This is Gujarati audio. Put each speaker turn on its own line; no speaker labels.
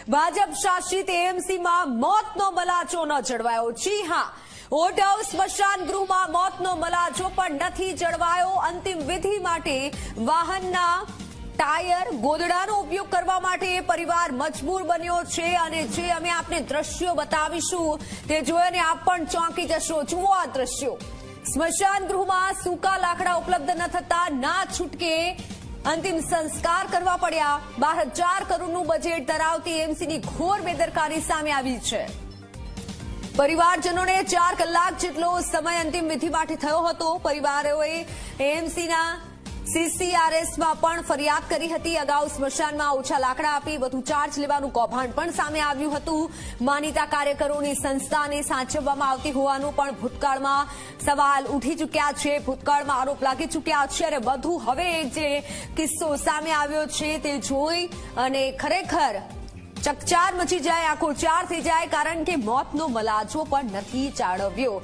ભાજપ શાસિત એએમસીમાં મોતનો મલાજો ન જળવાયો। જી હા, ઓઢવ સ્મશાન ગૃહમાં મોતનો મલાજો પણ નથી જળવાયો। અંતિમ વિધિ માટે વાહનના ટાયર ગોદડાનો ઉપયોગ કરવા માટે પરિવાર મજબૂર બન્યો છે અને જે અમે આપને દ્રશ્યો બતાવીશું તે જોઈને આપ પણ ચોંકી જશો। જુઓ આ દ્રશ્યો। સ્મશાન ગૃહમાં સૂકા લાકડા ઉપલબ્ધ ન થતા ના છૂટકે અંતિમ સંસ્કાર કરવા પડ્યા। 12,000 કરોડનું બજેટ ધરાવતી એએમસીની ઘોર બેદરકારી સામે આવી છે। પરિવારજનોને 4 કલાક જેટલો સમય અંતિમ વિધિ માટે થયો હતો। પરિવારોએ એએમસીના સીસીઆરએસમાં પણ ફરિયાદ કરી હતી। અગાઉ સ્મશાનમાં ઓછા લાકડા આપી વધુ ચાર્જ લેવાનું કૌભાંડ પણ સામે આવ્યું હતું। માનીતા કાર્યકરોની સંસ્થાને સાચવવામાં આવતી હોવાનું પણ ભૂતકાળમાં સવાલ ઉઠી ચૂક્યા છે। ભૂતકાળમાં આરોપ લાગી ચૂક્યા છે અને વધુ હવે જે કિસ્સો સામે આવ્યો છે તે જોઈ અને ખરેખર ચકચાર મચી જાય, આખો ચાર થઈ જાય, કારણ કે મોતનો મલાજો પણ નથી જાળવ્યો।